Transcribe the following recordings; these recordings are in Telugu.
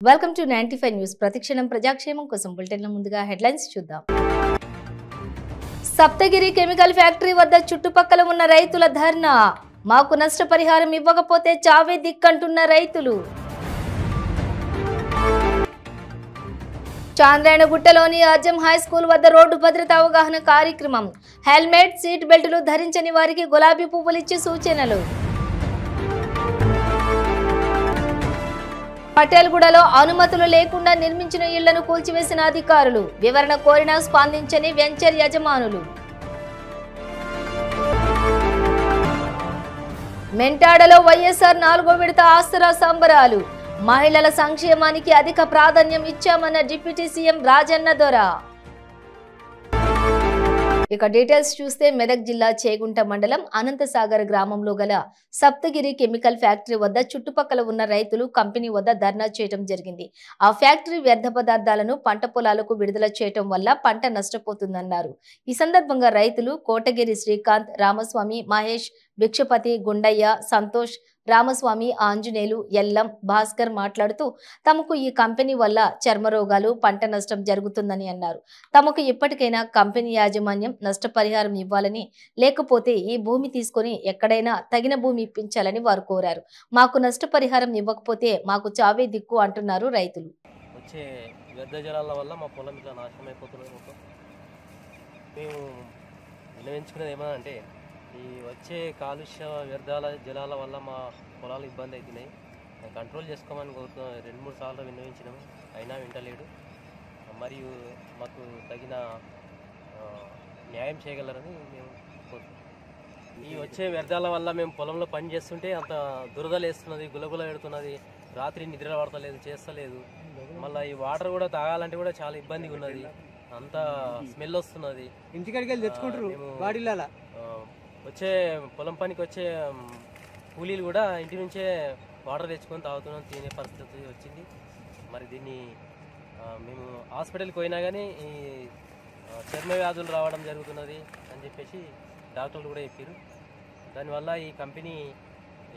Welcome to 95 news. ప్రతిక్షణం ప్రజాక్షేమం కోసం బులెటిన్ల ముందుగా హెడ్లైన్స్ చూద్దాం. సప్తగిరి కెమికల్ ఫ్యాక్టరీ వద్ద చుట్టుపక్కల ఉన్న రైతుల ధర్నా. మాకు నష్టపరిహారం ఇవ్వకపోతే చావే దిక్కంటున్న రైతులు. చాంద్రాయణగుట్టలోని అజం హై స్కూల్ వద్ద రోడ్డు భద్రతా అవగాహన కార్యక్రమం. హెల్మెట్, సీట్ బెల్టులు ధరించని వారికి గులాబీ పువ్వులిచ్చి సూచనలు. పటేల్గూడలో అనుమతులు లేకుండా నిర్మించిన ఇళ్లను కూల్చివేసిన అధికారులు. వివరణ కోరినా స్పందించని వెంచర్ యజమానులు. మెంటాడలో వైఎస్ఆర్ 4వ విడత ఆసరా సంబరాలు. మహిళల సంక్షేమానికి అధిక ప్రాధాన్యం ఇచ్చామన్న డిప్యూటీ సీఎం రాజన్న దొర. ఇక డీటెయిల్స్ చూస్తే మెదక్ జిల్లా చేగుంట మండలం అనంతసాగర్ గ్రామంలో గల సప్తగిరి కెమికల్ ఫ్యాక్టరీ వద్ద చుట్టుపక్కల ఉన్న రైతులు కంపెనీ వద్ద ధర్నా చేయడం జరిగింది. ఆ ఫ్యాక్టరీ వ్యర్థ పదార్థాలను పంట పొలాలకు విడుదల చేయడం వల్ల పంట నష్టపోతుందన్నారు. ఈ సందర్భంగా రైతులు కోటగిరి శ్రీకాంత్, రామస్వామి, మహేష్, భిక్షపతి, గుండయ్య, సంతోష్, రామస్వామి, ఆంజనేయులు, ఎల్లం, భాస్కర్ మాట్లాడుతూ తమకు ఈ కంపెనీ వల్ల చర్మ రోగాలు, పంట నష్టం జరుగుతుందని అన్నారు. తమకు ఇప్పటికైనా కంపెనీ యాజమాన్యం నష్టపరిహారం ఇవ్వాలని, లేకపోతే ఈ భూమి తీసుకొని ఎక్కడైనా తగిన భూమి ఇప్పించాలని వారు కోరారు. మాకు నష్టపరిహారం ఇవ్వకపోతే మాకు చావే దిక్కు అంటున్నారు రైతులు. వచ్చే వ్యర్థ జలాల వల్ల మా పొలం ఇట్లా నాశనం అయిపోతున్నది. మొత్తం మేము విన్నవించుకునేది ఏమనంటే ఈ వచ్చే కాలుష్య వ్యర్థాల జలాల వల్ల మా పొలాలు ఇబ్బంది అవుతున్నాయి. కంట్రోల్ చేసుకోమని కోరుతున్నాం. 2-3 సార్లు విన్నవించినాము, అయినా వింటలేడు. మరియు మాకు తగిన న్యాయం చేయగలరని మేము కోరుతున్నాం. ఈ వచ్చే వ్యర్థాల వల్ల మేము పొలంలో పని చేస్తుంటే అంత దురదలు వేస్తున్నది, గులగుల పెడుతున్నది. రాత్రి నిద్ర పడతలేదు, చేస్తలేదు. మళ్ళీ ఈ వాటర్ కూడా తాగాలంటే కూడా చాలా ఇబ్బందిగా ఉన్నది. అంత స్మెల్ వస్తున్నది. ఇంటికాడికి వెళ్ళి తెచ్చుకుంటారు బాడీలలో. వచ్చే పొలం పనికి వచ్చే కూలీలు కూడా ఇంటి నుంచే వాటర్ తెచ్చుకొని తాగుతున్నాం, తినే పరిస్థితి వచ్చింది. మరి దీన్ని మేము హాస్పిటల్కి పోయినా కానీ ఈ చర్మ వ్యాధులు రావడం జరుగుతున్నది అని చెప్పేసి డాక్టర్లు కూడా చెప్పారు. దానివల్ల ఈ కంపెనీ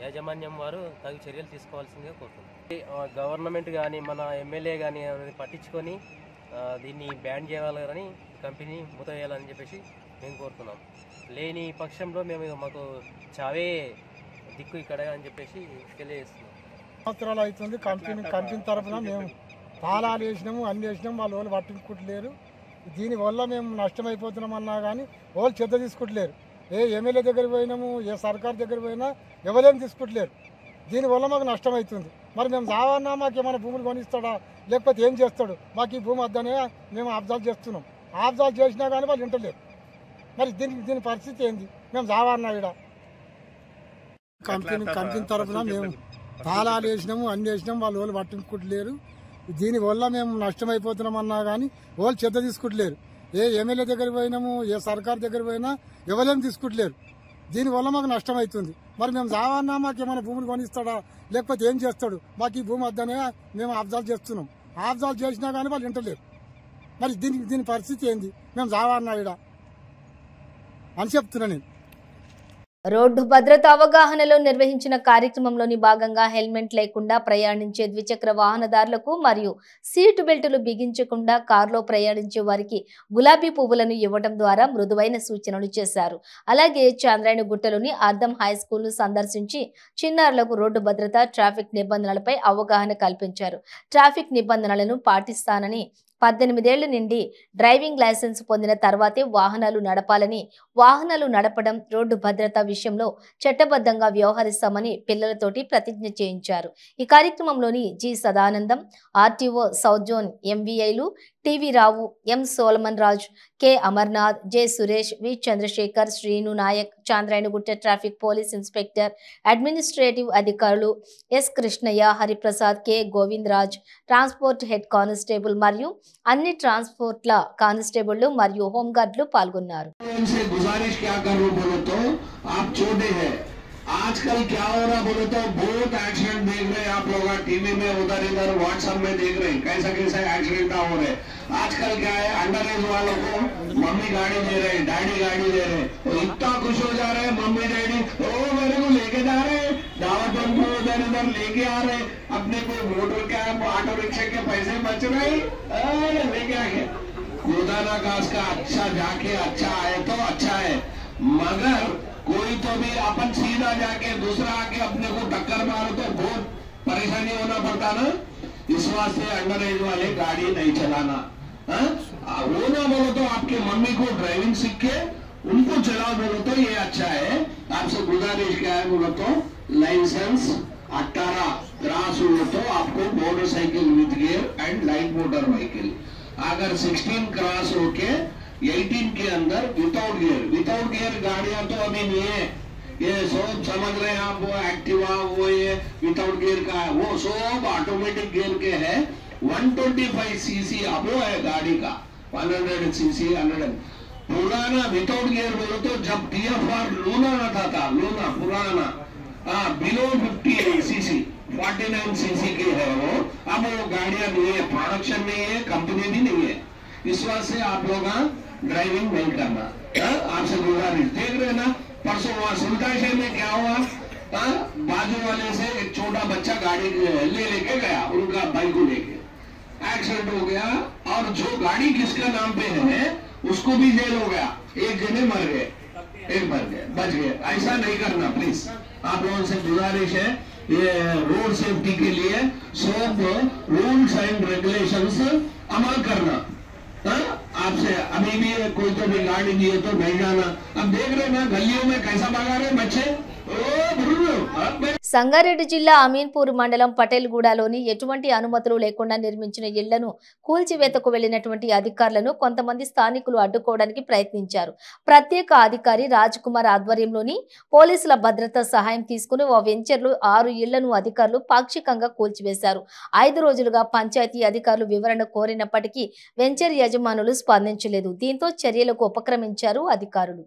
యాజమాన్యం వారు తగు చర్యలు తీసుకోవాల్సిందిగా కోరుతున్నారు. గవర్నమెంట్ కానీ మన ఎమ్మెల్యే కానీ అనేది పట్టించుకొని దీన్ని బ్యాన్ చేయాలని కంపెనీ మూతవేయాలని చెప్పేసి మేము కోరుతున్నాం. లేని పక్షంలో మాకు చావే దిక్కు ఇక్కడ అని చెప్పేసి తెలియజేస్తున్నాం. సంవత్సరాలు అవుతుంది కంపెనీ తరఫున మేము తాళాలు వేసినాము, అన్ని వేసినాము, వాళ్ళు పట్టించుకుంటలేరు. దీనివల్ల మేము నష్టమైపోతున్నామన్నా కానీ వాళ్ళు చెత్త తీసుకుంటలేరు. ఏ ఎమ్మెల్యే దగ్గరికి పోయినాము, ఏ సర్కార్ దగ్గర పోయినా ఎవరేం తీసుకుంటలేరు. దీనివల్ల మాకు నష్టం అవుతుంది. మరి మేము రావన్నా మాకు ఏమైనా భూములు కొనిస్తాడా, లేకపోతే ఏం చేస్తాడు? మాకు ఈ భూమి వద్దనే మేము అబ్జాల్ చేస్తున్నాం. అబ్జాల్ చేసినా కానీ వాళ్ళు వింటలేరు. మరి దీని పరిస్థితి ఏంది? మేము రావన్నా ఇక్కడ కంపెనీ తరఫున మేము తాళాలు వేసినాము, అన్ని వేసినాము, వాళ్ళు పట్టించుకుంటలేరు. దీనివల్ల మేము నష్టమైపోతున్నామన్నా కానీ వాళ్ళు చెత్త తీసుకుంటలేరు. ఏ ఎమ్మెల్యే దగ్గరికి పోయినాము, ఏ సర్కార్ దగ్గర పోయినా ఎవరేం తీసుకుంటలేరు. దీనివల్ల మాకు నష్టం అవుతుంది. మరి మేము రావన్నా మాకు ఏమైనా భూములు కొనిస్తాడా, లేకపోతే ఏం చేస్తాడు? మాకు ఈ భూమి వద్దనే మేము అబ్జాల్ చేస్తున్నాం. అబ్జాల్ చేసినా కానీ వాళ్ళు వింటలేరు. మరి దీని పరిస్థితి ఏంది? మేము రావన్నా ఇక్కడ అని చెప్తున్నా నేను. రోడ్డు భద్రత అవగాహనలో నిర్వహించిన కార్యక్రమంలోని భాగంగా హెల్మెట్ లేకుండా ప్రయాణించే ద్విచక్ర వాహనదారులకు మరియు సీటు బెల్టులు బిగించకుండా కారులో ప్రయాణించే వారికి గులాబీ పువ్వులను ఇవ్వడం ద్వారా మృదువైన సూచనలు చేశారు. అలాగే చాంద్రాయణగుట్టలోని అర్ధం హై స్కూల్ ను సందర్శించి చిన్నారులకు రోడ్డు భద్రత, ట్రాఫిక్ నిబంధనలపై అవగాహన కల్పించారు. ట్రాఫిక్ నిబంధనలను పాటిస్తానని, 18 ఏళ్ల నుండి డ్రైవింగ్ లైసెన్స్ పొందిన తర్వాతే వాహనాలు నడపాలని, వాహనాలు నడపడం, రోడ్డు భద్రత విషయంలో చట్టబద్ధంగా వ్యవహరిస్తామని పిల్లలతోటి ప్రతిజ్ఞ చేయించారు. ఈ కార్యక్రమంలోని G Sadanandam, RTO south zone ఎంవీఐలు TV Rao, M Solomon Raj, K Amarnath, J Suresh, V Chandrasekhar, Srinu Nayak, Chandrayangutta traffic police inspector, administrative అధికారులు S Krishnaiah, Hariprasad, K Govindaraj, transport head constable మరియు అన్ని ట్రాన్స్పోర్ట్ల కానిస్టేబుళ్లు మరియు హోంగార్డులు పాల్గొన్నారు. आजकल क्या हो रहा बोले तो बहुत एक्सीडेंट देख रहे हैं आप लोग टीवी में, उधर इधर व्हाट्सएप में देख रहे हैं कैसा कैसा एक्सीडेंट हो रहे हैं। आजकल क्या है, अंडर एज वालों को मम्मी गाड़ी दे रहे हैं, डैडी गाड़ी दे रहे हैं, तो इतना खुश हो जा रहे हैं मम्मी डैडी, ओ मेरे को लेके जा रहे हैं दावत को, उधर इधर लेके आ रहे हैं, अपने को मोटर कैब ऑटो रिक्शा के पैसे बच रहे हैं, लेके आ गए। खुदा ना खास का अच्छा जाके अच्छा आए तो अच्छा है, मगर कोई तो भी अपन सीधा जाके दूसरा आके अपने को टक्कर मारो तो बहुत परेशानी होना पड़ता ना। इस वास्ते अंडर एज वाले गाड़ी नहीं चलाना, वो ना बोलो तो आपके मम्मी को ड्राइविंग सीख के उनको चलाओ बोलो तो ये अच्छा है। आपसे गुजारिश क्या है बोलो तो लाइसेंस 18 क्रॉस हो तो आपको motorcycle with gear and light motor vehicle, अगर 16 क्रॉस होके 18 के अंदर विदाउट गियर गाड़ियां तो अभी नहीं है, ये सब समझ रहे हैं आप, वो एक्टिवा वो ये विदाउट गियर का है, वो सब ऑटोमेटिक गियर के है। 125 सीसी अब वो है गाड़ी का, 100 सीसी 100। पुराना विदाउट गियर बोलो तो जब TFR लूना आता था, लूना पुराना बिलो 50 सीसी 49 सीसी की है वो, अब वो गाड़ियां नहीं है, प्रोडक्शन नहीं है, कंपनी भी नहीं है। इस वास्ते आप लोग ड्राइविंग नहीं करना, आपसे गुजारिश। देख रहे ना परसों वहां सुल्तान में क्या हुआ, बाजू वाले से एक छोटा बच्चा गाड़ी लेके गया, उनका बाइक को लेके एक्सीडेंट हो गया, और जो गाड़ी किसका नाम पे है उसको भी जेल हो गया, एक जने मर गए, एक मर गए, बच गए। ऐसा नहीं करना प्लीज, आप लोगों से गुजारिश है। ये रोड सेफ्टी के लिए सब रूल्स एंड रेगुलेशंस अमल करना। आपसे अभी भी कोई तो भी गाड़ी दी है तो नहीं जाना। अब देख रहे ना गलियों में कैसा भगा रहे बच्चे। సంగారెడ్డి జిల్లా అమీన్పూర్ మండలం పటేల్గూడలోని ఎటువంటి అనుమతులు లేకుండా నిర్మించిన ఇళ్లను కూల్చివేతకు వెళ్లినటువంటి అధికారులను కొంతమంది స్థానికులు అడ్డుకోవడానికి ప్రయత్నించారు. ప్రత్యేక అధికారి రాజ్ కుమార్ ఆధ్వర్యంలోని పోలీసుల భద్రతా సహాయం తీసుకుని ఓ వెంచర్లు 6 ఇళ్లను అధికారులు పాక్షికంగా కూల్చివేశారు. 5 రోజులుగా పంచాయతీ అధికారులు వివరణ కోరినప్పటికీ వెంచర్ యజమానులు స్పందించలేదు. దీంతో చర్యలకు ఉపక్రమించారు అధికారులు.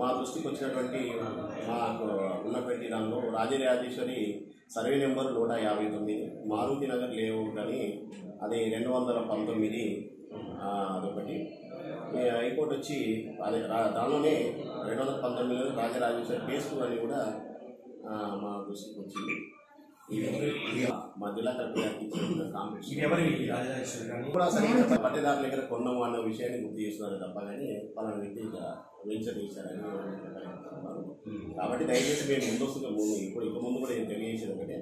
మా దృష్టికి వచ్చినటువంటి మాకు ఉన్నటువంటి దానిలో Rajarajeshwari survey number 159 Maruti Nagar layout అని, అది 219 అదొకటి. హైకోర్టు వచ్చి అదే దానిలోనే 219 రాజరాజేశ్వరి కేసు అని కూడా మా దృష్టికి వచ్చింది. మా జిల్లా కలెక్టర్ కూడా సరైన పట్టేదారుల దగ్గర కొన్నాము అన్న విషయాన్ని గుర్తు చేస్తున్నారు తప్ప కానీ పలానా వ్యక్తి వెంచర్ చేశారని. కాబట్టి దయచేసి మేము ఇప్పుడు ఇక ముందు కూడా నేను తెలియజేసేది ఒకటే,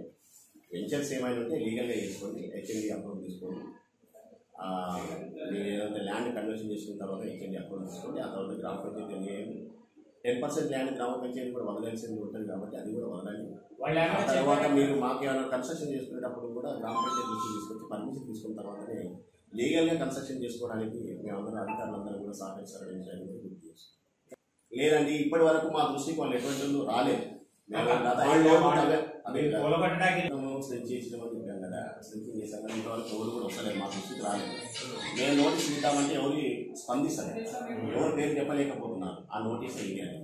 వెంచర్స్ ఏమైనా ఉంటే లీగల్గా చేసుకోండి, HMD అప్రూవ్ తీసుకోండి. మీరు ఏదైతే ల్యాండ్ కన్వర్షన్ చేసుకున్న తర్వాత HMD అప్రూవ్ తీసుకోండి. ఆ తర్వాత గ్రామ పంచాయతీ 10% ల్యాండ్ గ్రామ పంచాయతీ కూడా వదలాల్సింది ఉంటుంది కాబట్టి అది కూడా వదలాలి. ఆ తర్వాత మీరు మాకు ఏమైనా కన్స్ట్రక్షన్ చేసుకునేటప్పుడు కూడా గ్రామ పంచాయతీ దృష్టి తీసుకొచ్చి పర్మిషన్ తీసుకున్న తర్వాతనే లీగల్గా కన్స్ట్రక్షన్ చేసుకోవడానికి మేమందరం అధికారులందరూ కూడా సహకరిస్తారనే విషయాన్ని కూడా గుర్తు చేస్తాం. లేదండి ఇప్పటి వరకు మా దృష్టికి వాళ్ళు ఎటువంటి రాలేదు. స్ట్రెంచింగ్ కదా, స్ట్రెంచింగ్ చేసాం కానీ ఇంతవరకు ఎవరు కూడా వస్తలేదు, మా దృష్టికి రాలేదు. మేము నోటీస్ ఇద్దామంటే ఎవరికి స్పందిస్తారు, ఎవరు పేరు చెప్పలేకపోతున్నారు. ఆ నోటీస్ వేయాలి.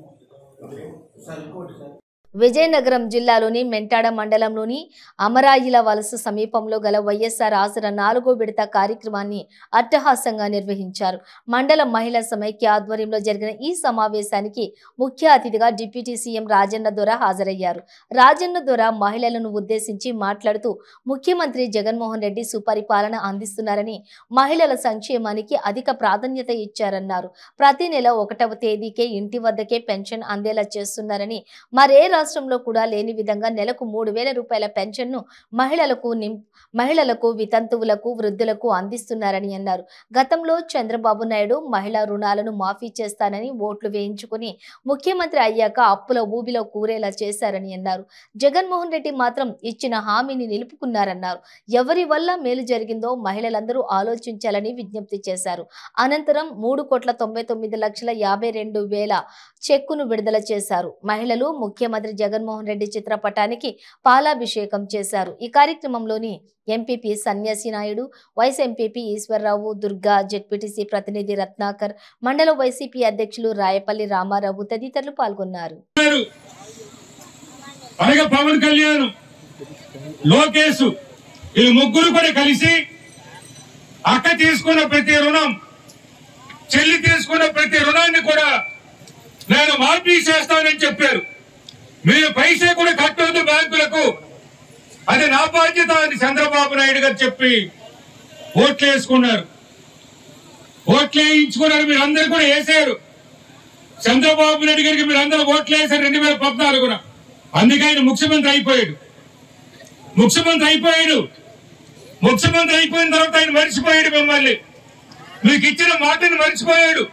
విజయనగరం జిల్లాలోని మెంటాడ మండలంలోని అమరాయిల వలస సమీపంలో గల వైఎస్ఆర్ ఆసరా 4వ విడత కార్యక్రమాన్ని అట్టహాసంగా నిర్వహించారు. మండల మహిళా సమైక్య ఆధ్వర్యంలో జరిగిన ఈ సమావేశానికి ముఖ్య అతిథిగా డిప్యూటీ సీఎం రాజన్న దొర హాజరయ్యారు. రాజన్న దొర మహిళలను ఉద్దేశించి మాట్లాడుతూ ముఖ్యమంత్రి జగన్మోహన్ రెడ్డి సుపరిపాలన అందిస్తున్నారని, మహిళల సంక్షేమానికి అధిక ప్రాధాన్యత ఇచ్చారన్నారు. ప్రతి నెల 1వ తేదీకే ఇంటి వద్దకే పెన్షన్ అందేలా చేస్తున్నారని, మరే రాష్ట్రంలో కూడా లేని విధంగా నెలకు 3,000 రూపాయల పెన్షన్ను మహిళలకు, వితంతువులకు, వృద్ధులకు అందిస్తున్నారని అన్నారు. గతంలో చంద్రబాబు నాయుడు మహిళా రుణాలను మాఫీ చేస్తానని ఓట్లు వేయించుకుని ముఖ్యమంత్రి అయ్యాక అప్పుల ఊబిలో కూరేలా చేశారని అన్నారు. జగన్మోహన్ రెడ్డి మాత్రం ఇచ్చిన హామీని నిలుపుకున్నారన్నారు. ఎవరి వల్ల మేలు జరిగిందో మహిళలందరూ ఆలోచించాలని విజ్ఞప్తి చేశారు. అనంతరం 3,99,52,000 చెక్కును విడుదల చేశారు. మహిళలు ముఖ్యమంత్రి జగన్మోహన్ రెడ్డి చిత్రపటానికి పాలాభిషేకం చేశారు. ఈ కార్యక్రమంలోని MPP Sanyasi Naidu, vice MPP Eswararao, Durga, ZPTC ప్రతినిధి రత్నాకర్, మండల వైసీపీ అధ్యక్షులు రాయపల్లి రామారావు తదితరులు పాల్గొన్నారు. పవన్ కళ్యాణ్, లోకేష్ ఈ ముగ్గురు కూడా కలిసి అక్క తీసుకున్న ప్రతి రుణం, చెల్లి తీసుకున్న ప్రతి రుణాన్ని కూడా నేను మాఫీ చేస్తానని చెప్పారు. మీరు పైసే కూడా కట్టొద్దు బ్యాంకులకు, అది నా బాధ్యత అని చంద్రబాబు నాయుడు గారు చెప్పి ఓట్లేసుకున్నారు. ఓట్లేయించుకున్నారు, మీరు అందరూ కూడా వేసారు. చంద్రబాబు నాయుడు గారికి మీరు అందరూ ఓట్లేసారు 2014. అందుకే ఆయన ముఖ్యమంత్రి అయిపోయాడు. ముఖ్యమంత్రి అయిపోయిన తర్వాత ఆయన మర్చిపోయాడు మిమ్మల్ని. మీకు ఇచ్చిన మాటను మర్చిపోయాడు.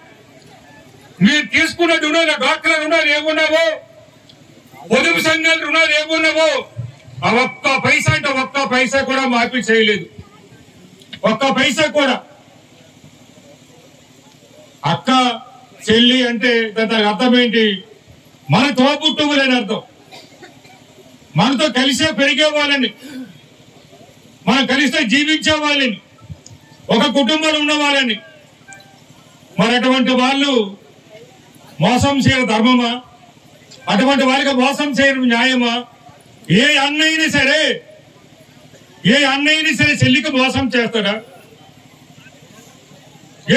మీరు తీసుకున్న రుణాలు, డాక్టర్ రుణాలు ఏమున్నావో, పొదుపు సంఘాల రుణాలు ఏమున్నావో ఆ ఒక్క పైసా కూడా మాఫీ చేయలేదు. ఒక్క పైసా కూడా. అక్క, చెల్లి అంటే దాని అర్థం ఏంటి? మన తోబుట్టువులని అర్థం. మనతో కలిసే పెరిగే వాళ్ళని, మనం కలిస్తే జీవించే వాళ్ళని, ఒక కుటుంబంలో ఉన్న వాళ్ళని. మరి అటువంటి వాళ్ళు మోసం చేయడం ధర్మమా? అటువంటి వాళ్ళకి మోసం చేయడం న్యాయమా? ఏ అన్నైనా సరే చెల్లికి మోసం చేస్తాడా?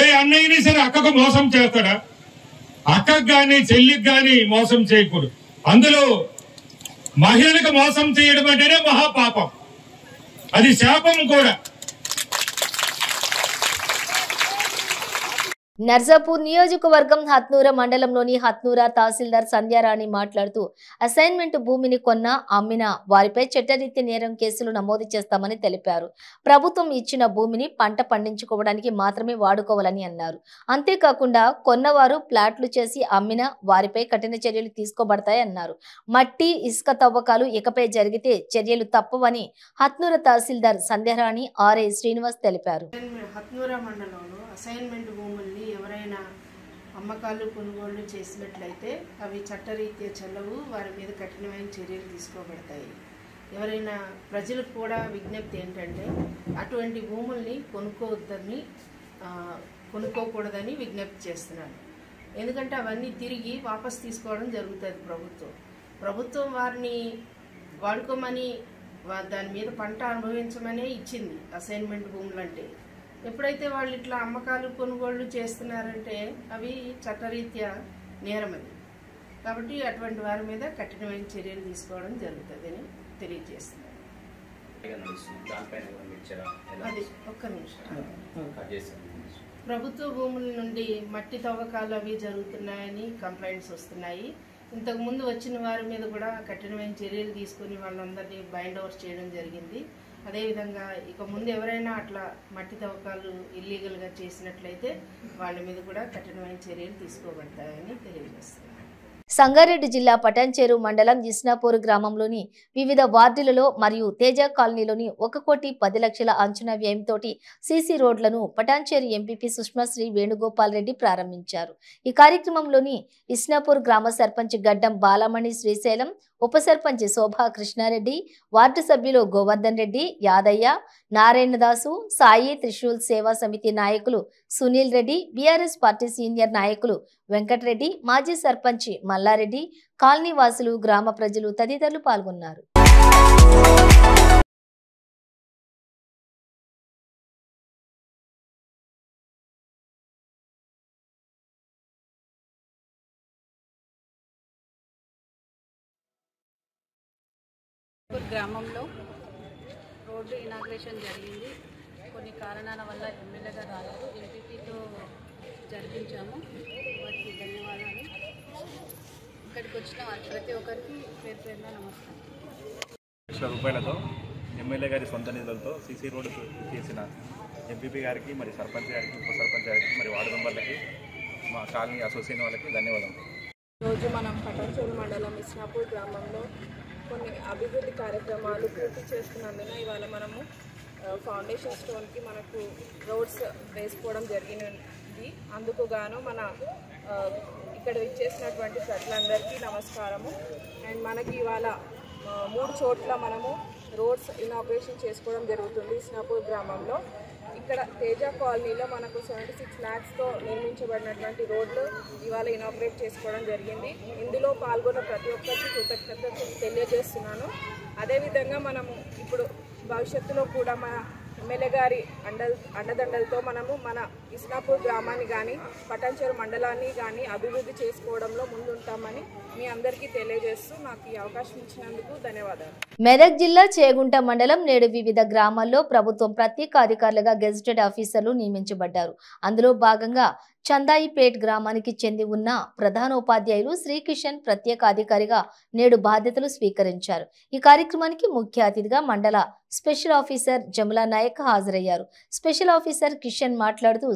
ఏ అన్నైనా సరే అక్కకు మోసం చేస్తాడా? అక్కకు గాని చెల్లికి గాని మోసం చేయకూడదు. అందులో మహిళలకు మోసం చేయడం అంటేనే మహాపాపం, అది శాపం కూడా. నర్సాపూర్ నియోజకవర్గం హత్నూర మండలంలోని హత్నూర తహసీల్దార్ సంధ్యారాణి మాట్లాడుతూ అసైన్మెంట్ భూమిని కొన్న, అమ్మిన వారిపై చట్టరీత్యా నేరం కేసులు నమోదు చేస్తామని తెలిపారు. ప్రభుత్వం ఇచ్చిన భూమిని పంట పండించుకోవడానికి మాత్రమే వాడుకోవాలని అన్నారు. అంతేకాకుండా కొన్నవారు ప్లాట్లు చేసి అమ్మిన వారిపై కఠిన చర్యలు తీసుకోబడతాయన్నారు. మట్టి, ఇసుక తవ్వకాలు ఇకపై జరిగితే చర్యలు తప్పవని హత్నూర తహసీల్దార్ సంధ్యారాణి ఆర్ఏ శ్రీనివాస్ తెలిపారు. హత్నూర మండలంలో అసైన్మెంట్ భూముల్ని ఎవరైనా అమ్మకాలు, కొనుగోళ్లు చేసినట్లయితే అవి చట్టరీత్యా చెల్లవు, వారి మీద కఠినమైన చర్యలు తీసుకోబడతాయి. ఎవరైనా ప్రజలకు కూడా విజ్ఞప్తి ఏంటంటే అటువంటి భూముల్ని కొనుక్కోకూడదని విజ్ఞప్తి చేస్తున్నాను. ఎందుకంటే అవన్నీ తిరిగి వాపస్ తీసుకోవడం జరుగుతుంది. ప్రభుత్వం వారిని వాడుకోమని, దాని మీద పంట అనుభవించమనే ఇచ్చింది అసైన్మెంట్ భూములు అంటే. ఎప్పుడైతే వాళ్ళు ఇట్లా అమ్మకాలు, కొనుగోళ్లు చేస్తున్నారంటే అవి చట్టరీత్యా నేరం అది. కాబట్టి అటువంటి వారి మీద కఠినమైన చర్యలు తీసుకోవడం జరుగుతుందని తెలియజేస్తున్నారు. అది ఒక్క నిమిషం. ప్రభుత్వ భూముల నుండి మట్టి తవ్వకాలు అవి జరుగుతున్నాయని కంప్లైంట్స్ వస్తున్నాయి. ఇంతకుముందు వచ్చిన వారి మీద కూడా కఠినమైన చర్యలు తీసుకుని వాళ్ళందరినీ బైండ్ ఓవర్ చేయడం జరిగింది. అదేవిధంగా ఇక ముందు ఎవరైనా అట్లా మట్టి తవ్వకాలు ఇల్లీగల్గా చేసినట్లయితే వాళ్ళ మీద కూడా కఠినమైన చర్యలు తీసుకోబడతాయని తెలియజేస్తున్నారు. సంగారెడ్డి జిల్లా పటాన్చేరు మండలం ఇస్నాపూర్ గ్రామంలోని వివిధ వార్డులలో మరియు తేజ కాలనీలోని 1,10,00,000 అంచనా వ్యయంతోటి సీసీ రోడ్లను పటాన్చేరు ఎంపీపీ సుష్మాశ్రీ వేణుగోపాల్ రెడ్డి ప్రారంభించారు. ఈ కార్యక్రమంలోని ఇస్నాపూర్ గ్రామ సర్పంచ్ గడ్డం బాలమణి శ్రీశైలం, ఉప సర్పంచ్ శోభా కృష్ణారెడ్డి, వార్డు సభ్యులు గోవర్ధన్ రెడ్డి, యాదయ్య, నారాయణదాసు, సాయి త్రిశూల్ సేవా సమితి నాయకులు Sunil Reddy, BRS party senior నాయకులు వెంకటరెడ్డి, మాజీ సర్పంచ్ మల్లారెడ్డి, కాలనీ వాసులు, గ్రామ ప్రజలు తదితరులు పాల్గొన్నారు. గ్రామంలో రోడ్డు ఇనాగ్రేషన్ జరిగింది. కొన్ని కారణాల వల్ల ఎమ్మెల్యేగా రాలేదు, ఎంపీపీతో జరిపించాము. వారికి ధన్యవాదాలు. ఇక్కడికి వచ్చిన ప్రతి ఒక్కరికి పేరు పేరున నమస్కారం. ₹1,00,000 ఎమ్మెల్యే గారి సొంత నిధులతో సీసీ రోడ్డు చేసిన ఎంపీపీ గారికి, మరి సర్పంచ్ గారికి, ఉప సర్పంచ్ గారికి, మరి వార్డు మెంబర్లకి, మా కాలనీ అసోసియేషన్ వాళ్ళకి ధన్యవాదాలు. రోజు మనం పటాన్చెరు మండలం ఇస్నాపూర్ గ్రామంలో కొన్ని అభివృద్ధి కార్యక్రమాలు పూర్తి చేస్తున్నందున ఇవాళ మనము ఫౌండేషన్ స్టోన్కి మనకు రోడ్స్ వేసుకోవడం జరిగినది. అందుకు గాను మన ఇక్కడ ఇచ్చేసినటువంటి ప్రజలందరికీ నమస్కారము. అండ్ మనకి ఇవాళ 3 చోట్ల మనము రోడ్స్ ఇనాగ్రేషన్ చేసుకోవడం జరుగుతుంది. ఇస్నాపూర్ గ్రామంలో ఇక్కడ తేజ కాలనీలో మనకు 76 lakhsతో నిర్మించబడినటువంటి రోడ్లు ఇవాళ ఇనాగ్రేట్ చేసుకోవడం జరిగింది. ఇందులో పాల్గొన్న ప్రతి ఒక్కరికి కృతజ్ఞతలు తెలియజేస్తున్నాను. అదేవిధంగా మనము ఇప్పుడు భవిష్యత్తులో కూడా మన ఎమ్మెల్యే గారి అండదండలతో మనము మన ఇస్నాపూర్ గ్రామాన్ని కానీ పటాన్చెరు మండలాన్ని కానీ అభివృద్ధి చేసుకోవడంలో ముందుంటామని మీ అందరికీ తెలియజేస్తూ నాకు ఈ అవకాశం ఇచ్చినందుకు ధన్యవాదాలు. మెదక్ జిల్లా చేగుంట మండలం నేడు వివిధ గ్రామాల్లో ప్రభుత్వం ప్రత్యేక అధికారులుగా గెజిటెడ్ ఆఫీసర్లు నియమించబడ్డారు. అందులో భాగంగా చందాయిపేట్ గ్రామానికి చెంది ఉన్న ప్రధానోపాధ్యాయులు శ్రీకిషన్ ప్రత్యేక అధికారిగా నేడు బాధ్యతలు స్వీకరించారు. ఈ కార్యక్రమానికి ముఖ్య అతిథిగా మండల స్పెషల్ ఆఫీసర్ జములా నాయక్ హాజరయ్యారు. స్పెషల్ ఆఫీసర్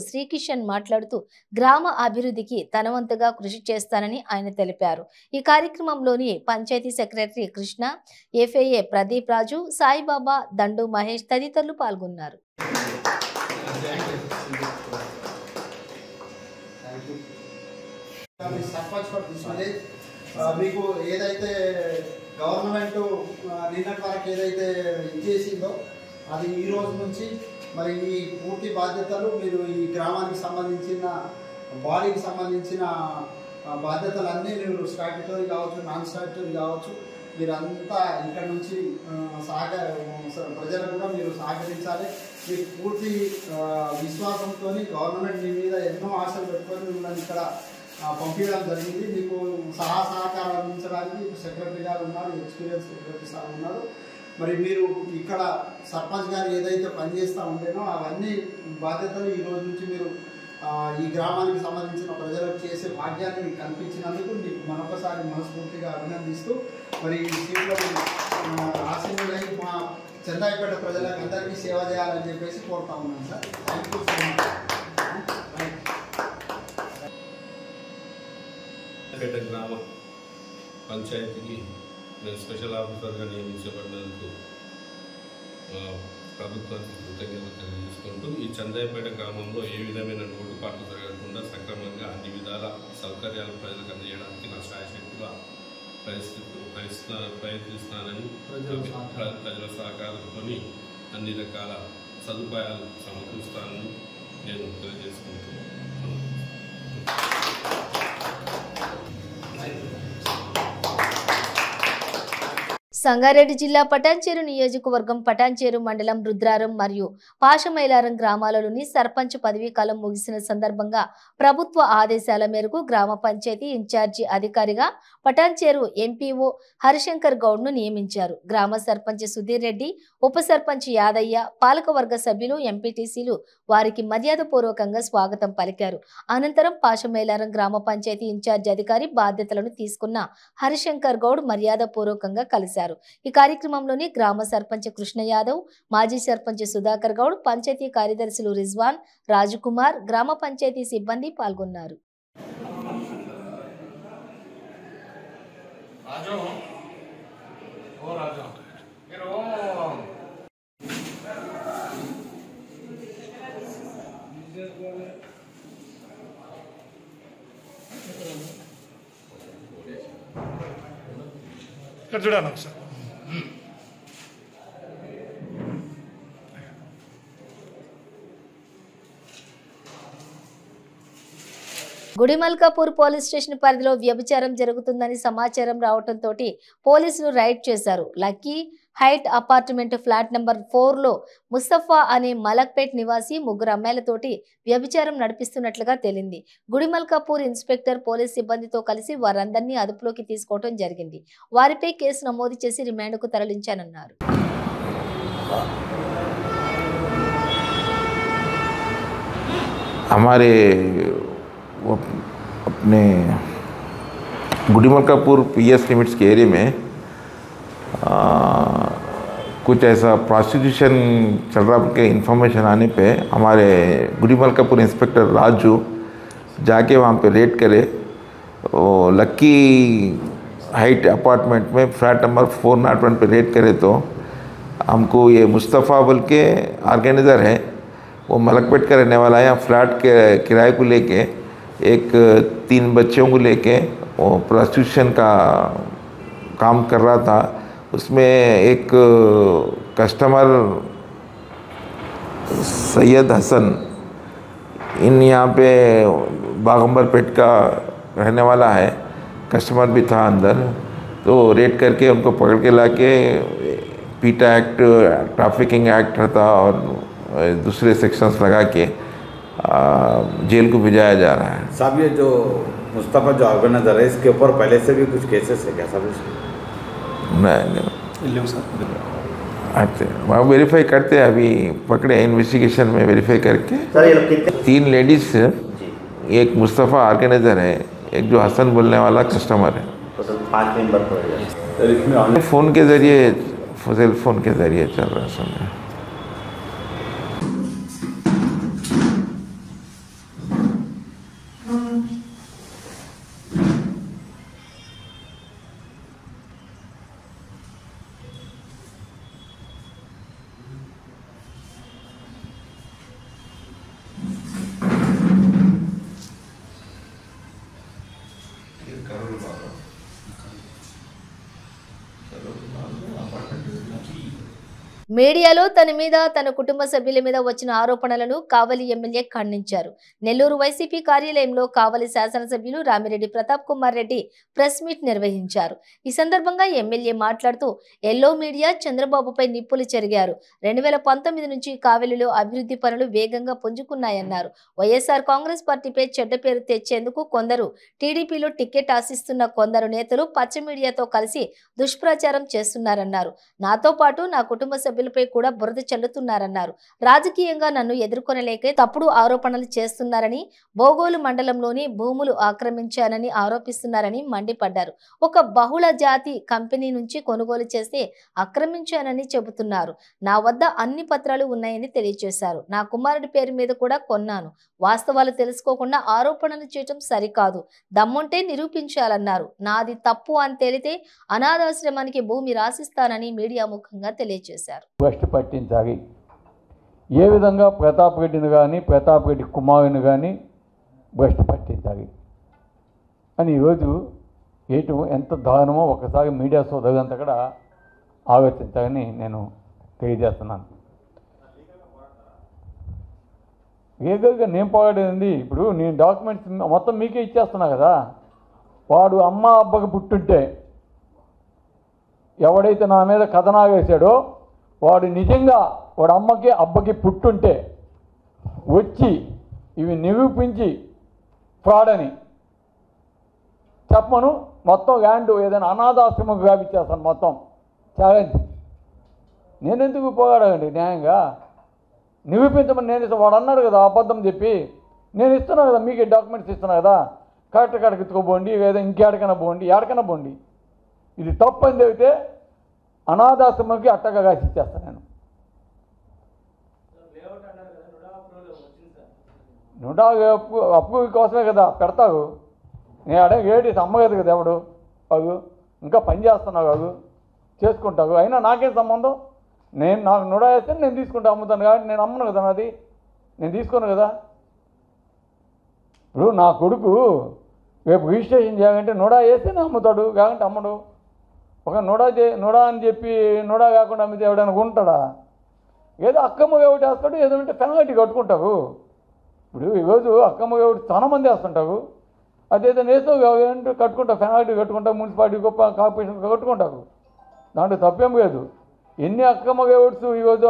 శ్రీకిషన్ మాట్లాడుతూ గ్రామ అభివృద్ధికి తనవంతుగా కృషి చేస్తానని ఆయన తెలిపారు. ఈ కార్యక్రమంలోని పంచాయతీ సెక్రటరీ కృష్ణ, ఎఫ్ఏఏ ప్రదీప్ రాజు, సాయిబాబా, దండు మహేష్ తదితరులు పాల్గొన్నారు. మీకు ఏదైతే గవర్నమెంట్ నిన్నటి వరకు ఏదైతే ఇచ్చేసిందో అది ఈ రోజు నుంచి మరి ఈ పూర్తి బాధ్యతలు మీరు ఈ గ్రామానికి సంబంధించిన బాడీకి సంబంధించిన బాధ్యతలన్నీ మీరు స్టాట్యూటరీ కావచ్చు, నాన్ స్టాట్యూటరీ కావచ్చు, మీరంతా ఇక్కడ నుంచి ప్రజలకు కూడా మీరు సహకరించాలి. మీకు పూర్తి విశ్వాసంతో గవర్నమెంట్ మీ మీద ఎన్నో ఆశలు పెట్టుకొని మిమ్మల్ని ఇక్కడ పంపించడం జరిగింది. మీకు సహకారం అందించడానికి సెక్రటరీ గారు ఉన్నారు, ఎక్స్పీరియన్స్ సెక్రటరీ సార్ ఉన్నారు. మరి మీరు ఇక్కడ సర్పంచ్ గారు ఏదైతే పనిచేస్తూ ఉండేనో అవన్నీ బాధ్యతలు ఈ రోజు నుంచి మీరు ఈ గ్రామానికి సంబంధించిన ప్రజలకు చేసే భాగ్యాన్ని మీకు కల్పించినందుకు మీకు మరొకసారి మనస్ఫూర్తిగా అభినందిస్తూ మరి ఈ సీట్లో ఆశీర్వాదై మా చందాయిపేట ప్రజలకు అందరికీ సేవ చేయాలని చెప్పేసి కోరుతా ఉన్నాను sir. Thank you so much. గ్రామ పంచాయతీకి నేను స్పెషల్ ఆఫీసర్గా నియమించబడినందుకు ప్రభుత్వానికి కృతజ్ఞతలు తెలియజేసుకుంటూ ఈ చందాయిపేట గ్రామంలో ఏ విధమైన లోటుపాట్లు జరగకుండా సక్రమంగా అన్ని విధాల సౌకర్యాలు ప్రజలకు అందజేయడానికి నా శాయశక్తిగా ప్రయత్నిస్తానని, ప్రజల సహకారంతో అన్ని రకాల సదుపాయాలు సమకూరుస్తానని నేను తెలియజేసుకుంటున్నాను. సంగారెడ్డి జిల్లా పటాన్చెరు నియోజకవర్గం పటాన్చెరు మండలం రుద్రారం మరియు పాషమైలారం గ్రామాలలోని సర్పంచ్ పదవీ కాలం ముగిసిన సందర్భంగా ప్రభుత్వ ఆదేశాల మేరకు గ్రామ పంచాయతీ ఇన్ఛార్జి అధికారిగా పటాన్చెరు ఎంపీఓ హరిశంకర్ గౌడ్ను నియమించారు. గ్రామ సర్పంచ్ సుధీర్ రెడ్డి, ఉప సర్పంచ్ యాదయ్య, పాలకవర్గ సభ్యులు, ఎంపీటీసీలు వారికి మర్యాదపూర్వకంగా స్వాగతం పలికారు. అనంతరం పాషమైలారం గ్రామ పంచాయతీ ఇన్ఛార్జి అధికారి బాధ్యతలను తీసుకున్న హరిశంకర్ గౌడ్ మర్యాదపూర్వకంగా కలిశారు. ఈ కార్యక్రమంలోని గ్రామ సర్పంచ్ కృష్ణ యాదవ్, మాజీ సర్పంచ్ సుధాకర్ గౌడ్, పంచాయతీ కార్యదర్శులు రిజ్వాన్, రాజకుమార్, గ్రామ పంచాయతీ సిబ్బంది పాల్గొన్నారు. ఇక్కడ చూడండి ఒకసారి. గుడిమల్కాపూర్ పోలీస్ స్టేషన్ పరిధిలో వ్యభిచారం జరుగుతుందని సమాచారం రావడంతో పోలీసులు రైడ్ చేశారు. Lucky height apartment flat number 4లో ముస్తఫా అనే మలక్పేట్ నివాసి ముగ్గురు అమ్మాయిలతోటి వ్యభిచారం నడిపిస్తున్నట్లుగా తేలింది. గుడిమల్కాపూర్ ఇన్స్పెక్టర్ పోలీస్ సిబ్బందితో కలిసి వారందరినీ అదుపులోకి తీసుకోవడం జరిగింది. వారిపై కేసు నమోదు చేసి రిమాండ్కు తరలించానన్నారు. अपने गुड़ीमलकापुर पीएस लिमिट्स के एरिया में कुछ ऐसा प्रोस्टिट्यूशन चल रहा के इन्फॉर्मेशन आने पे हमारे गुड़ीमलकापुर इंस्पेक्टर राजू जाके वहाँ पे रेड करे. लक्की हाइट अपार्टमेंट में फ्लैट नंबर 401 पे रेड करे तो हमको ये मुस्तफ़ा बोल के ऑर्गेनाइज़र है, वो मलकपेट का रहने वाला है. यहाँ फ्लैट के किराए को लेके एक 3 बच्चों को लेके वो प्रोस्टिट्यूशन का काम कर रहा था. उसमें एक कस्टमर सैयद हसन इन यहाँ पे बागंबरपेट का रहने वाला है, कस्टमर भी था अंदर. तो रेड करके उनको पकड़ के लाके पीटा एक्ट, ट्रैफिकिंग एक्ट था और दूसरे सेक्शंस लगा के जेल को भिजाया जा रहा है. साहब ये जो मुस्तफ़ा जो ऑर्गेनाइजर है इसके ऊपर पहले से भी कुछ केसेस है क्या साहब? नहीं आते वहाँ वेरीफाई करते हैं, अभी पकड़े इन्वेस्टिगेशन में वेरीफाई करके. 3 लेडीज, एक मुस्तफ़ा ऑर्गेनाइजर है, एक जो हसन बोलने वाला कस्टमर है. 5 मेंबर फ़ोन के ज़रिए सेल फ़ोन के ज़रिए चल रहा है समय. మీడియాలో తన మీద తన కుటుంబ సభ్యుల మీద వచ్చిన ఆరోపణలను కావలి ఎమ్మెల్యే ఖండించారు. నెల్లూరు వైసీపీ కార్యాలయంలో కావలి శాసనసభ్యులు రామిరెడ్డి ప్రతాప్ కుమార్ రెడ్డి ప్రెస్ మీట్ నిర్వహించారు. ఈ సందర్భంగా ఎమ్మెల్యే మాట్లాడుతూ ఎల్లో మీడియా చంద్రబాబుపై నిప్పులు చెరిగారు. 2019 నుంచి కావలిలో అభివృద్ధి పనులు వేగంగా పుంజుకున్నాయన్నారు. వైఎస్ఆర్ కాంగ్రెస్ పార్టీపై చెడ్డ పేరు తెచ్చేందుకు కొందరు, టీడీపీలో టికెట్ ఆశిస్తున్న కొందరు నేతలు పచ్చ మీడియాతో కలిసి దుష్ప్రచారం చేస్తున్నారన్నారు. నాతో పాటు నా కుటుంబ సభ్యులపై కూడా బురద చల్లుతున్నారన్నారు. రాజకీయంగా నన్ను ఎదుర్కొనలేకే తప్పుడు ఆరోపణలు చేస్తున్నారని, బోగోలు మండలంలోని భూములు ఆక్రమించానని ఆరోపిస్తున్నారని మండిపడ్డారు. ఒక బహుళ జాతి కంపెనీ నుంచి కొనుగోలు చేస్తే ఆక్రమించానని చెబుతున్నారు. నా వద్ద అన్ని పత్రాలు ఉన్నాయని తెలియజేశారు. నా కుమారుడి పేరు మీద కూడా కొన్నాను. వాస్తవాలు తెలుసుకోకుండా ఆరోపణలు చేయటం సరికాదు. దమ్ముంటే నిరూపించాలన్నారు. నాది తప్పు అని తేలితే అనాథాశ్రమానికి భూమి రాసిస్తానని మీడియా ముఖంగా తెలియజేశారు. భ్రష్టు పట్టించాలి. ఏ విధంగా ప్రతాప్ రెడ్డిని కానీ ప్రతాప్ రెడ్డి కుమారుని కానీ భ్రష్టు పట్టించాలి అని ఈరోజు ఏటు ఎంత దారుణమో ఒకసారి మీడియా సోదరులంతా కూడా ఆలోచించాలని నేను తెలియజేస్తున్నాను. లీగల్గా నేను పోరాడేది ఇప్పుడు నేను డాక్యుమెంట్స్ మొత్తం మీకే ఇచ్చేస్తున్నా కదా. వాడు అమ్మ అబ్బకి పుట్టుంటే ఎవడైతే నా మీద కథనాలు వేశాడో వాడు నిజంగా వాడు అమ్మకి అబ్బకి పుట్టుంటే వచ్చి ఇవి నిరూపించి ఫ్రాడ్ అని చెప్పను. మొత్తం ల్యాండ్ ఏదైనా అనాథాశ్రమం వ్యాపించేస్తాను మొత్తం ఛాలెంజ్. నేను ఎందుకు పోరాడండి న్యాయంగా నిరూపించమని నేను ఇస్తాను. వాడు అన్నాడు కదా అబద్ధం చెప్పి నేను ఇస్తున్నా కదా, మీకే డాక్యుమెంట్స్ ఇస్తున్నా కదా. కరెక్ట్ కాడికి ఎత్తుకోబోండి, లేదా ఇంకెక్కడికైనా పోండి, ఎక్కడికైనా పోండి. ఇది తప్పు అని చెబితే అనాథాశ్రమంకి అట్టగా కాసి ఇచ్చేస్తాను నేను. నుడా అప్పు కోసమే కదా పెడతావు. నేను అడిగి ఏడి అమ్మగదు కదా ఎవడు అగు ఇంకా పని చేస్తున్నావు అగు చేసుకుంటావు. అయినా నాకేం సంబంధం? నేను నాకు నుడా వేస్తే నేను తీసుకుంటా అమ్ముతాను కాబట్టి నేను అమ్మను కదా, నాది నేను తీసుకోను కదా. ఇప్పుడు నా కొడుకు రేపు రిజిస్ట్రేషన్ చేయాలంటే నుడా వేస్తేనే అమ్ముతాడు, కాకంటే అమ్మడు. ఒక నోడా అని చెప్పి నోడా కాకుండా అమ్మితే ఎవడైనా ఉంటాడా? ఏదో అక్కమ్మ ఒకటి వేస్తాడు, ఏదో అంటే పెనాల్టీ కట్టుకుంటావు. ఇప్పుడు ఈరోజు అక్కమ్మ ఒకటి చాలా మంది వేస్తుంటావు, అదేదో నేస్తావు అంటే కట్టుకుంటావు, పెనాల్టీ కట్టుకుంటావు, మున్సిపాలిటీ గొప్ప కార్పొరేషన్ కట్టుకుంటావు, దాంట్లో తప్పేం లేదు. ఎన్ని అక్కమ్మ ఓట్స్ ఈరోజు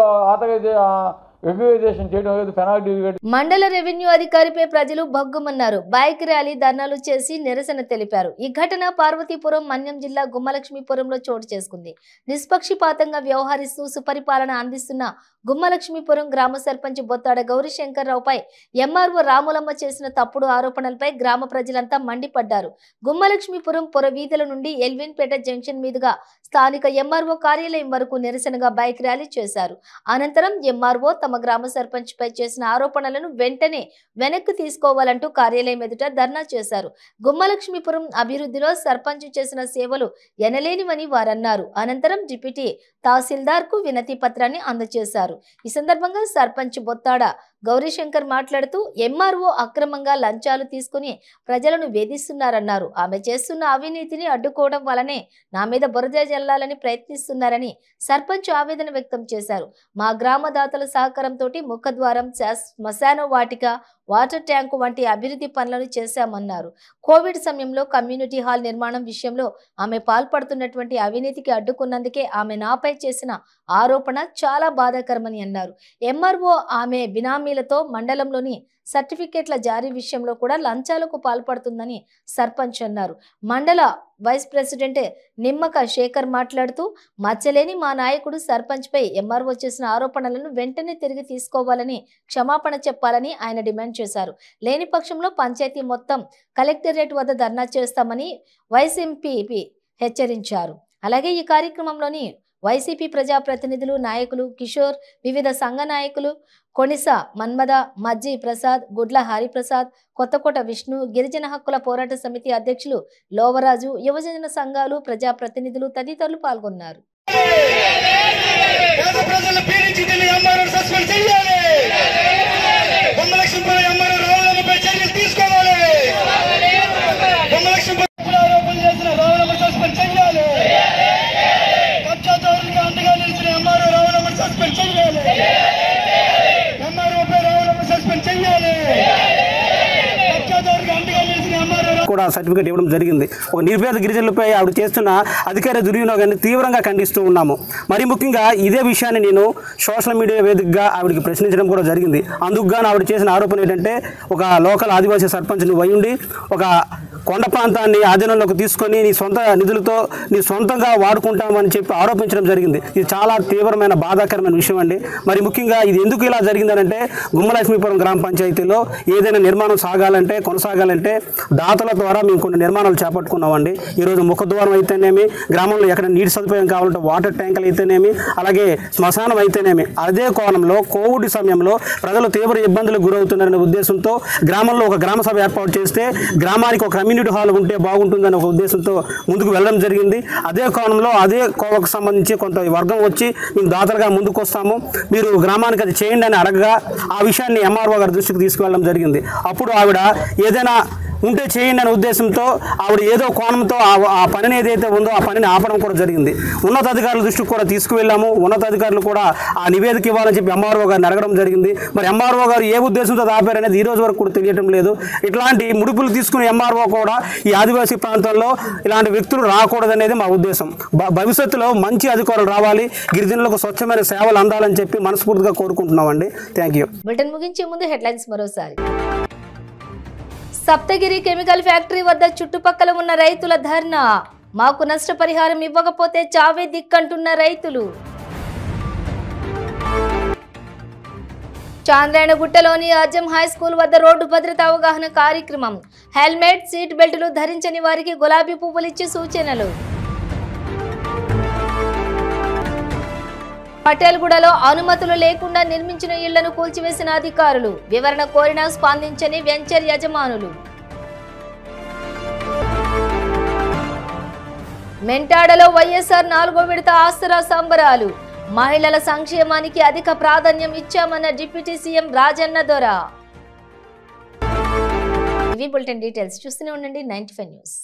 ఎగ్యువైజేషన్ చేయడం లేదు, పెనాల్టీ. మండల రెవెన్యూ అధికారిపై ప్రజలు భగ్గుమన్నారు. బైక్ ర్యాలీ, ధర్నాలు చేసి నిరసన తెలిపారు. ఈ ఘటన పార్వతీపురం, మన్యం జిల్లా గుమ్మలక్ష్మీపురంలో చోటు చేసుకుంది. నిష్పక్షపాతంగా వ్యవహరిస్తూ సుపరిపాలన అందిస్తున్న గుమ్మలక్ష్మీపురం గ్రామ సర్పంచ్ బొత్తాడ గౌరీశంకర్రావుపై ఎంఆర్ఓ రాములమ్మ చేసిన తప్పుడు ఆరోపణలపై గ్రామ ప్రజలంతా మండిపడ్డారు. గుమ్మలక్ష్మీపురం పొరవీధుల నుండి ఎల్విన్పేట జంక్షన్ మీదుగా స్థానిక ఎంఆర్ఓ కార్యాలయం వరకు నిరసనగా బైక్ ర్యాలీ చేశారు. అనంతరం ఎంఆర్ఓ తమ గ్రామ సర్పంచ్ పై చేసిన ఆరోపణలను వెంటనే వెనక్కి తీసుకోవాలంటూ కార్యాలయం ఎదుట ధర్నా చేశారు. గుమ్మలక్ష్మీపురం అభివృద్ధిలో సర్పంచ్ చేసిన సేవలు ఎనలేనివని వారన్నారు. అనంతరం డిప్యూటీ తహసీల్దార్ కు వినతి పత్రాన్ని అందజేశారు. ఈ సందర్భంగా సర్పంచ్ బొత్తాడ గౌరీశంకర్ మాట్లాడుతూ ఎంఆర్ఓ అక్రమంగా లంచాలు తీసుకుని ప్రజలను వేధిస్తున్నారన్నారు. ఆమె చేస్తున్న అవినీతిని అడ్డుకోవడం వలనే నా మీద బురద జల్లాలని ప్రయత్నిస్తున్నారని సర్పంచ్ ఆవేదన వ్యక్తం చేశారు. మా గ్రామ దాతల సహకారంతో ముఖద్వారం, శ్మశాన వాటిక, వాటర్ ట్యాంకు వంటి అభివృద్ధి పనులను చేశామన్నారు. కోవిడ్ సమయంలో కమ్యూనిటీ హాల్ నిర్మాణం విషయంలో ఆమె పాల్పడుతున్నటువంటి అవినీతికి అడ్డుకున్నందుకే ఆమె నాపై చేసిన ఆరోపణ చాలా బాధాకరమని అన్నారు. ఎంఆర్ఓ ఆమె బినామీలతో మండలంలోని సర్టిఫికేట్ల జారీ విషయంలో కూడా లంచాలకు పాల్పడుతుందని సర్పంచ్ అన్నారు. మండల వైస్ ప్రెసిడెంట్ నిమ్మక శేఖర్ మాట్లాడుతూ మచ్చలేని మా నాయకుడు సర్పంచ్ పై ఎంఆర్ఓ చేసిన ఆరోపణలను వెంటనే తిరిగి తీసుకోవాలని, క్షమాపణ చెప్పాలని ఆయన డిమాండ్ చేశారు. లేని పక్షంలో పంచాయతీ మొత్తం కలెక్టరేట్ వద్ద ధర్నా చేస్తామని వైఎస్ఎంపీ హెచ్చరించారు. అలాగే ఈ కార్యక్రమంలోని వైసీపీ ప్రజాప్రతినిధులు, నాయకులు కిషోర్, వివిధ సంఘ నాయకులు కొనిస మన్మద, మజ్జి ప్రసాద్, గుడ్ల హరిప్రసాద్, కొత్తకోట విష్ణు, గిరిజన హక్కుల పోరాట సమితి అధ్యక్షులు లోవరాజు, యువజన సంఘాలు, ప్రజాప్రతినిధులు తదితరులు పాల్గొన్నారు. కూడా సర్టిఫికేట్ ఇవ్వడం జరిగింది. ఒక నిర్భేద గిరిజనులపై ఆవిడ చేస్తున్న అధికార దుర్వినియోగాన్ని తీవ్రంగా ఖండిస్తూ ఉన్నాము. మరి ముఖ్యంగా ఇదే విషయాన్ని నేను సోషల్ మీడియా వేదికగా ఆవిడకి ప్రశ్నించడం కూడా జరిగింది. అందుకుగాను ఆవిడ చేసిన ఆరోపణ ఏంటంటే, ఒక లోకల్ ఆదివాసీ సర్పంచ్ నువ్వు అయ్యుండి ఒక కొండ ప్రాంతాన్ని ఆధీనంలోకి తీసుకొని నీ సొంత నిధులతో నీ సొంతంగా వాడుకుంటామని చెప్పి ఆరోపించడం జరిగింది. ఇది చాలా తీవ్రమైన బాధాకరమైన విషయం అండి. మరి ముఖ్యంగా ఇది ఎందుకు ఇలా జరిగిందనంటే, గుమ్మలక్ష్మీపురం గ్రామ పంచాయతీలో ఏదైనా నిర్మాణం కొనసాగాలంటే దాతల ద్వారా మేము కొన్ని నిర్మాణాలు చేపట్టుకున్నామండి. ఈరోజు ముఖద్వారం అయితేనేమి, గ్రామంలో ఎక్కడ నీటి సదుపాయం కావాలంటే వాటర్ ట్యాంకులు అయితేనేమి, అలాగే శ్మశానం అయితేనేమి. అదే కోణంలో కోవిడ్ సమయంలో ప్రజలు తీవ్ర ఇబ్బందులకు గురవుతున్నారనే ఉద్దేశంతో గ్రామంలో ఒక గ్రామ సభ ఏర్పాటు చేస్తే గ్రామానికి ఒక కమ్యూనిటీ హాల్ ఉంటే బాగుంటుందనే ఒక ఉద్దేశంతో ముందుకు వెళ్ళడం జరిగింది. అదే కోణంలో అదే కోవకు సంబంధించి కొంత వర్గం వచ్చి మేము దాతలుగా ముందుకు వస్తాము, మీరు గ్రామానికి అది చేయండి అని అడగగా ఆ విషయాన్ని ఎంఆర్ఓ గారి దృష్టికి తీసుకువెళ్ళడం జరిగింది. అప్పుడు ఆవిడ ఏదైనా ఉంటే చేయండి అనే ఉద్దేశంతో ఆవిడ ఏదో కోణంతో ఆ పనిని ఏదైతే ఉందో ఆ పనిని ఆపడం కూడా జరిగింది. ఉన్నతాధికారుల దృష్టికి కూడా తీసుకువెళ్ళాము. ఉన్నతాధికారులు కూడా ఆ నివేదిక ఇవ్వాలని చెప్పి ఎంఆర్ఓ గారిని అడగడం జరిగింది. మరి ఎంఆర్ఓ గారు ఏ ఉద్దేశంతో ఆపారనేది ఈ రోజు వరకు కూడా తెలియటం లేదు. ఇట్లాంటి ముడుపులు తీసుకునే ఎంఆర్ఓ కూడా ఈ ఆదివాసీ ప్రాంతంలో ఇలాంటి వ్యక్తులు రాకూడదనేది మా ఉద్దేశం. భవిష్యత్తులో మంచి అధికారులు రావాలి, గిరిజనులకు స్వచ్ఛమైన సేవలు అందాలని చెప్పి మనస్ఫూర్తిగా కోరుకుంటున్నామండి. Thank you. బులెటిన్ ముగించే ముందు హెడ్లైన్స్ మరోసారి. సప్తగిరి కెమికల్ ఫ్యాక్టరీ వద్ద చుట్టుపక్కల ఉన్న రైతుల ధర్నా. మాకు నష్టపరిహారం ఇవ్వకపోతే చావే దిక్కంటున్న రైతులు. చాంద్రాయణగుట్టలోని అజం హై స్కూల్ వద్ద రోడ్డు భద్రతా అవగాహన కార్యక్రమం. హెల్మెట్, సీట్ బెల్టులు ధరించని వారికి గులాబీ పువ్వులిచ్చి సూచనలు. పటేల్గూడలో అనుమతులు లేకుండా నిర్మించిన ఇళ్లను కూల్చివేసిన అధికారులు. వివరణ కోరినా స్పందించని వెంచర్ యజమానులు. మెంటాడలో వైఎస్ఆర్ 4వ విడత ఆసరా సంబరాలు. మహిళల సంక్షేమానికి అధిక ప్రాధాన్యం ఇచ్చామన్న డిప్యూటీ సీఎం రాజన్న దొర. ఇవి బులెటిన్ డీటెయిల్స్. చూస్తూనే ఉండండి 95 న్యూస్.